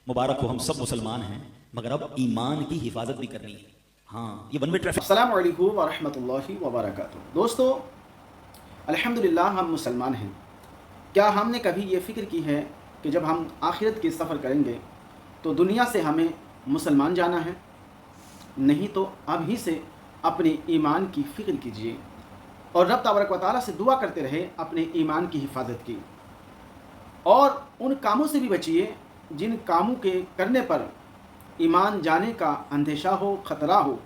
मुबारक हो, हम सब मुसलमान हैं, मगर अब ईमान की हिफाजत भी करनी है। हाँ, ये वन वे ट्रैफिक। अस्सलामु अलैकुम व रहमतुल्लाहि व बरकातुहू। दोस्तों, अल्हम्दुलिल्लाह हम मुसलमान हैं। क्या हमने कभी ये फ़िक्र की है कि जब हम आखिरत के सफ़र करेंगे तो दुनिया से हमें मुसलमान जाना है? नहीं तो अभी से अपने ईमान की फ़िक्र कीजिए और रब तबारक व तआला से दुआ करते रहे अपने ईमान की हिफाजत की, और उन कामों से भी बचिए जिन कामों के करने पर ईमान जाने का अंदेशा हो, ख़तरा हो,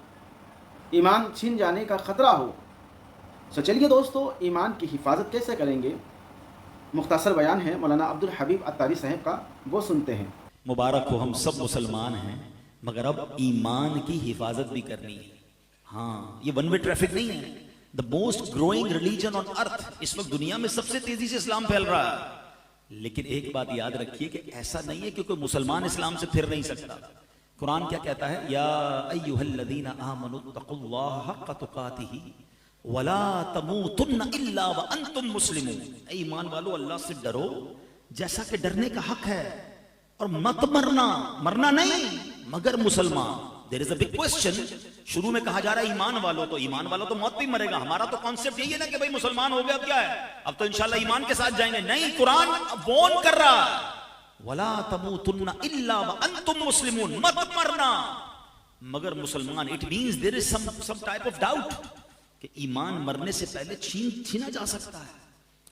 ईमान छिन जाने का ख़तरा हो। तो चलिए दोस्तों, ईमान की हिफाजत कैसे करेंगे, मुख्तसर बयान है मौलाना अब्दुल हबीब अत्तारी साहब का, वो सुनते हैं। मुबारक हो, हम सब मुसलमान हैं, मगर अब ईमान की हिफाजत भी करनी है। हाँ, ये वन वे ट्रैफिक नहीं है। The most growing religion on earth, इस वक्त दुनिया में सबसे तेजी से इस्लाम फैल रहा है। लेकिन एक बात याद रखिए कि ऐसा नहीं है कि कोई मुसलमान इस्लाम से फिर नहीं सकता। कुरान क्या कहता है? या अय्युहल्लज़ीना आमनुत्तक़ुल्लाह हक़्क़ तुक़ातिही वला तमूतुन्न इल्ला व अंतुम मुस्लिमून। ईमान वालों, अल्लाह से डरो जैसा कि डरने का हक है, और मत मरना नहीं मगर मुसलमान। There is a big question. शुरू में कहा जा रहा है ईमान वालों, तो ईमान वालों तो मौत पे मरेगा। हमारा तो कॉन्सेप्ट यही है ना कि भाई मुसलमान हो गया, क्या है, अब तो इंशाल्लाह ईमान के साथ जाएंगे। नहीं, कुरान वार्न कर रहा है, वला तमूतुन्न इल्ला व अंतुम मुस्लिमून, मत मरना मगर मुसलमान। It means there is some type of doubt कि ईमान मरने से पहले छीना जा सकता है।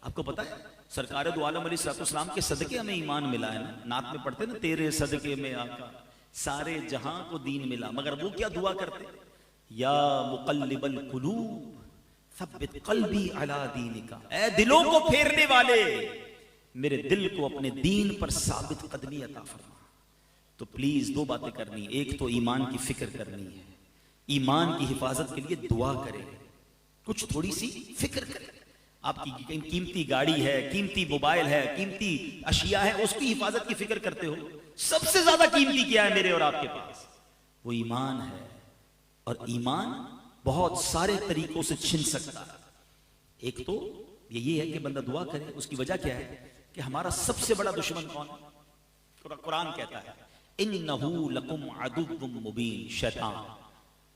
आपको पता है, सरकार दो आलम अलैहिस्सलाम के सदके हमें ईमान मिला है ना। नात में पढ़ते ना, तेरे सदके में आका सारे जहां को दीन मिला। मगर वो क्या दुआ करते? या मुक़ल्लिबल क़ुलूब सब्बित क़ल्बी अला दीनिका, ऐ दिलों को फेरने वाले, मेरे दिल को अपने दीन पर साबित कदमी अता फरमा। तो प्लीज दो बातें करनी। एक तो ईमान की फिक्र करनी है, ईमान की हिफाजत के लिए दुआ करें, कुछ थोड़ी सी फिक्र करें। आपकी कीमती गाड़ी है, कीमती मोबाइल है, कीमती अशिया है, उसकी हिफाजत की फिक्र करते हो। सबसे ज्यादा कीमती क्या है मेरे और आपके पास? वो ईमान है। और ईमान बहुत सारे तरीकों से छिन सकता है। एक तो ये है कि बंदा दुआ करे। उसकी वजह क्या है कि हमारा सबसे बड़ा दुश्मन कौन है? कुरान कहता है इन्नहू लकुम अदुव्वुम मुबीन, शैतान,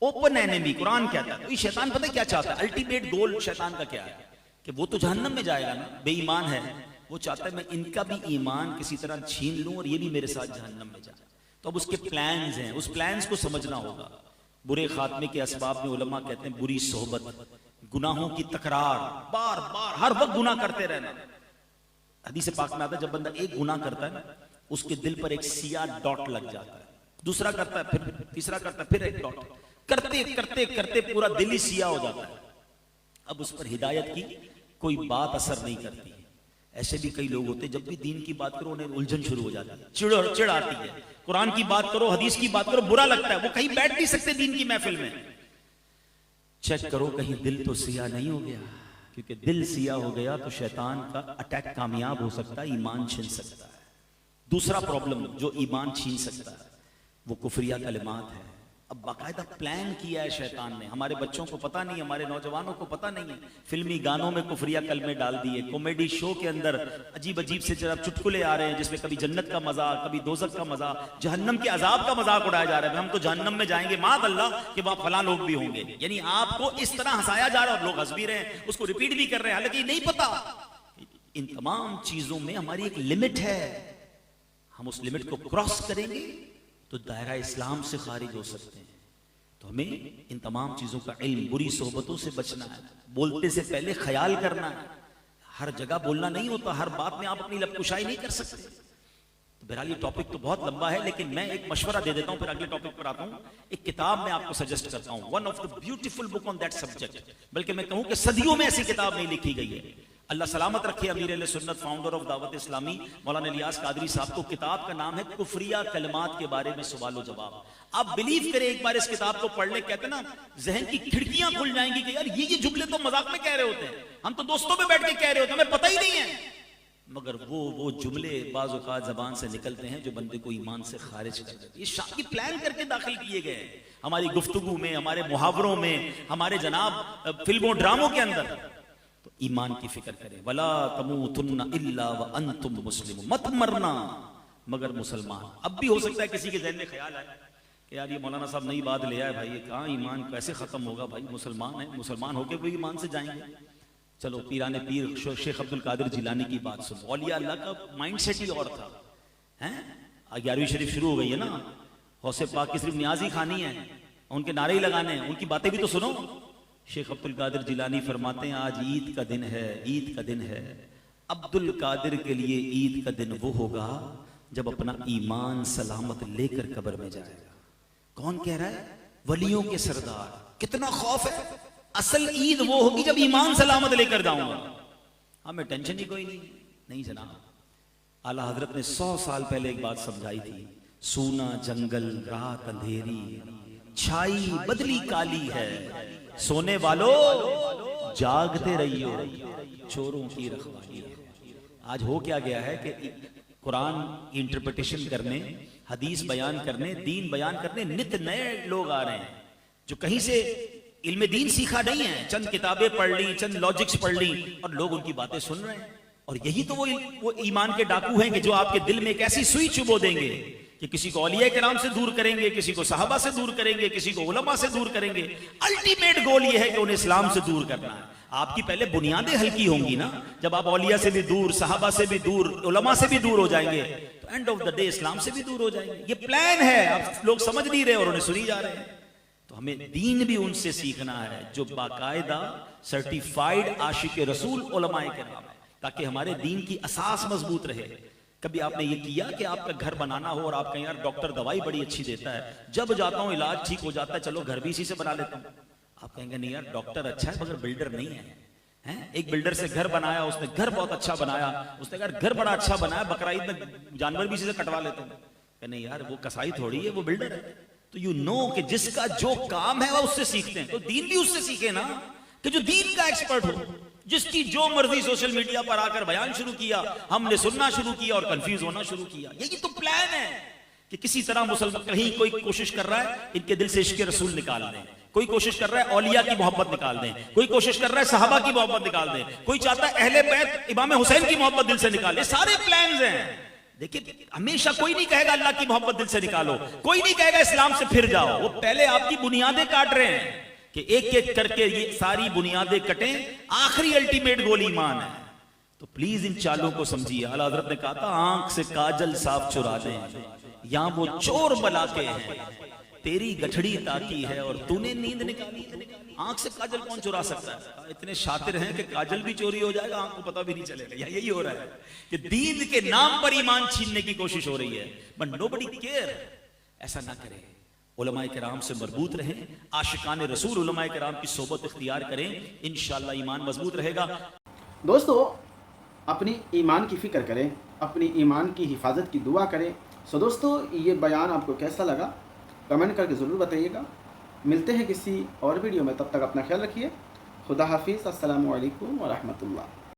ओपन एनिमी। कुरान कहता है। तो ये शैतान पता है क्या चाहता है? अल्टीमेट गोल शैतान का क्या है कि वो तो जहन्नम में जाएगा ना, बेईमान है। वो चाहता है मैं इनका भी ईमान किसी तरह छीन लूं और ये भी मेरे साथ जहन्नम में जाए। तो अब उसके प्लान्स हैं, उस प्लान्स को समझना होगा। बुरे खात्मे के असबाब में उलमा कहते हैं बुरी सोहबत, गुनाहों की तकरार, बार बार हर वक्त गुनाह करते रहना। हदीस पाक में आता है जब बंदा एक गुनाह करता है ना, उसके दिल पर एक सियाह डॉट लग जाता है। दूसरा करता है, फिर तीसरा करता है, फिर एक डॉट, करते करते करते पूरा दिल ही सियाह हो जाता है। अब उस पर हिदायत की कोई बात असर नहीं करती। ऐसे भी कई लोग होते हैं, जब भी दीन की बात करो उन्हें उलझन शुरू हो जाती है, चिढ़ आती है। कुरान की बात करो, हदीस की बात करो, बुरा लगता है। वो कहीं बैठ नहीं सकते दीन की महफिल में। चेक करो कहीं दिल तो सियाह नहीं हो गया, क्योंकि दिल सियाह हो गया तो शैतान का अटैक कामयाब हो सकता है, ईमान छीन सकता है। दूसरा प्रॉब्लम जो ईमान छीन सकता है वो कुफरिया कलिमात है। अब बाकायदा प्लान किया है शैतान ने। हमारे बच्चों को पता नहीं, हमारे नौजवानों को पता नहीं है। फिल्मी गानों में कुफरिया कलमे डाल दिए, कॉमेडी शो के अंदर अजीब अजीब से जरा चुटकुले आ रहे हैं जिसमें कभी जन्नत का मजाक, कभी दोजख का मजाक, जहन्नम के अजाब का मजाक उड़ाया जा रहा है। हम तो जहन्नम में जाएंगे, माद अल्लाह कि वहां फलां लोग भी होंगे। यानी आपको इस तरह हंसाया जा रहा है और लोग हंस भी रहे हैं, उसको रिपीट भी कर रहे हैं, हालांकि नहीं पता। इन तमाम चीजों में हमारी एक लिमिट है। हम उस लिमिट को क्रॉस करेंगे तो दायरा इस्लाम से खारिज हो सकते हैं। तो हमें इन तमाम चीजों का इल्म, बुरी सोहबतों से बचना है, बोलते से पहले ख्याल करना है। हर जगह बोलना नहीं होता, हर बात में आप अपनी लबकुशाई नहीं कर सकते। तो बहरहाल ये टॉपिक तो बहुत लंबा है, लेकिन मैं एक मशवरा दे देता हूं, फिर अगले टॉपिक पर आता हूं। एक किताब मैं आपको सजेस्ट करता हूं, one of the beautiful book on that subject. बल्कि मैं कहूं कि सदियों में ऐसी किताब नहीं लिखी गई है। अल्लाह सलामत रखे अमीर अहले सुन्नत, फाउंडर ऑफ दावत इस्लामी मौलाना इलियास कादरी साहब को। किताब का नाम है कुफरिया कलमात के बारे में सवाल व जवाब। आप बिलीव करें, एक बार इस किताब को पढ़ ले, कहते ना जहन की खिड़कियां खुल जाएंगी कि यार ये जुमले तो मजाक में कह रहे होते हैं, हम तो दोस्तों में बैठ के कह रहे होते हैं, हमें पता ही नहीं है। मगर वो जुमले बाज़ औक़ात जबान से निकलते हैं जो बंदे को ईमान से खारिज कर देते हैं। ये शादी प्लान करके दाखिल किए गए हैं हमारी गुफ्तगू में, हमारे मुहावरों में, हमारे जनाब फिल्मों ड्रामों के अंदर। तो ईमान की फिक्र करें। वला तमूतुन्न इल्ला व अंतुम मुस्लिमून, मत मरना مگر مسلمان. اب بھی ہو سکتا ہے کسی کے ذہن میں خیال آئے کہ یار یہ مولانا صاحب نئی بات لے آئے بھائی, یہ کہاں ایمان کیسے ختم ہوگا بھائی, مسلمان ہیں, مسلمان ہو کے بھی ایمان سے جائیں گے. چلو پیران پیر شیخ عبد القادر جیلانی کی بات سنو. اولیاء اللہ کا مائنڈ سیٹ ہی اور تھا. 11ویں شریف شروع ہو گئی ہے نا, غوث پاک کی صرف نیازی خانی ہے, ان کے نعرے ہی لگانے ہیں, ان کی باتیں بھی تو سنو. شیخ عبد القادر جیلانی فرماتے ہیں آج عید کا دن ہے, عید کا دن ہے. عبد القادر کے لیے عید کا دن وہ ہوگا جب اپنا ایمان سلامت لے کر قبر میں جائے گا. کون کہہ رہا ہے؟ ولیوں کے سردار. کتنا خوف ہے. اصل عید وہ ہوگی جب ایمان سلامت لے کر جاؤں گا. ہمیں ٹینشن ہی کوئی نہیں جناب. اعلیٰ حضرت نے 100 سال پہلے ایک بات سمجھائی تھی. سونا جنگل رات اندھیری, چھائی بدلی کالی ہے, سونے والو جاگتے رہیو, چوروں کی رکھوالی ہے. آج ہو کیا گیا ہے کہ قرآن کی انٹرپریٹیشن کرنے, حدیث بیان کرنے, دین بیان کرنے نت نئے لوگ آ رہے ہیں جو کہیں سے علم دین سیکھا نہیں ہے, چند کتابیں پڑھ لی, چند لاجکس پڑھ لی, اور لوگ ان کی باتیں سن رہے ہیں. اور یہی تو وہ ایمان کے ڈاکو ہیں کہ جو آپ کے دل میں ایک ایسی سوئی چبو دیں گے کہ کسی کو اولیاء کرام سے دور کریں گے, کسی کو صحابہ سے دور کریں گے, کسی کو علماء سے دور کریں گے. الٹیمیٹ گول یہ ہے کہ انہیں اسلام سے دور کرنا ہے. آپ کی پہلے بنیادیں ہلکی ہوں گی نا, جب آپ اولیاء سے بھی دور, صحابہ سے بھی دور, علماء سے بھی دور ہو جائیں گے تو اینڈ آف دا ڈے اسلام سے بھی دور ہو جائیں گے. یہ پلان ہے, آپ لوگ سمجھ نہیں رہے اور انہیں سنی جا رہے ہیں. تو ہمیں دین بھی ان سے سیکھنا ہے جو باقاعدہ سرٹیفائیڈ عاشق رسول علماء کرام ہے, تاکہ ہمارے دین کی اساس مضبوط رہے. کبھی آپ نے یہ کیا کہ آپ کا گھر بنانا ہو اور آپ کہیں یار ڈاکٹر دوائی بڑی اچھی دیتا ہے, جب جاتا ہوں علاج ٹھیک ہو جاتا ہے, چلو گھر بھی اسی سے بنا لیتا ہوں. آپ کہیں گے نہیں یار ڈاکٹر اچھا ہے مگر بلڈر نہیں ہے. ایک بلڈر سے گھر بنایا, اس نے گھر بہت اچھا بنایا, اس نے کہا گھر بڑا اچھا بنایا, بقرعید میں جانور بھی اسی سے کٹوا لیتا ہوں. کہ نہیں یار وہ کسائی تھوڑی ہے, وہ بلڈر ہے. تو یو نو کہ جس کا جو کام ہے وہ اس سے سیکھتے ہیں. تو دین بھی اس سے سیکھے نا, کہ جو دین کا ایکسپرٹ ہو, جس کی جو مرضی سوشل میڈیا پر آ کر بیان شروع کیا, ہم نے سننا شروع کیا اور کنفیوز ہونا شروع کیا. یہی تو پلان ہے کہ کسی طرح مسلمان, کہیں کوئی کوشش کر رہا ہے ان کے دل سے عشق رسول نکال دیں, کوئی کوشش کر رہا ہے اولیاء کی محبت نکال دیں, کوئی کوشش کر رہا ہے صحابہ کی محبت نکال دیں, کوئی چاہتا ہے اہل بیت امام حسین کی محبت دل سے نکال دیں. سارے پلانز ہیں. دیکھیں ہمیشہ کوئی نہیں کہے گا اللہ کی محبت دل سے نکالو, کوئی نہیں کہے گا اسلام سے پھر جاؤ. وہ پہلے آپ کی بنیادیں کاٹ رہے ہیں کہ ایک ایک کر کے یہ ساری بنیادیں کٹیں, آخری الٹیمیٹ گول ایمان ہے. تو پلیز ان چالوں کو سمجھیے. اعلیٰ حضرت نے کہا تھا آنکھ سے کاجل صاف چرا دیں, یہاں وہ چور بلاتے ہیں, تیری گٹھڑی تاکی ہے اور تو نے نیند نکالی. آنکھ سے کاجل کون چرا سکتا ہے؟ اتنے شاطر ہیں کہ کاجل بھی چوری ہو جائے گا, آنکھ کو پتہ بھی نہیں چلے گا. یہی ہو رہا ہے کہ دین کے نام پر ایمان چھیننے کی کوشش ہو رہی ہے, بٹ نوبڈی کیئر. ایسا نہ کریں. علماء کرام سے مربوط رہیں, عاشقان رسول علماء کرام کی صحبت اختیار کریں, انشاءاللہ ایمان مضبوط رہے گا. دوستو اپنی ایمان کی فکر کریں, اپنی ایمان کی حفاظت کی دعا کریں. سو دوستو یہ بیان آپ کو کیسا لگا کمنٹ کر کے ضرور بتائیے گا. ملتے ہیں کسی اور ویڈیو میں, تب تک اپنا خیال رکھیے. خدا حافظ. السلام علیکم ورحمۃ اللہ.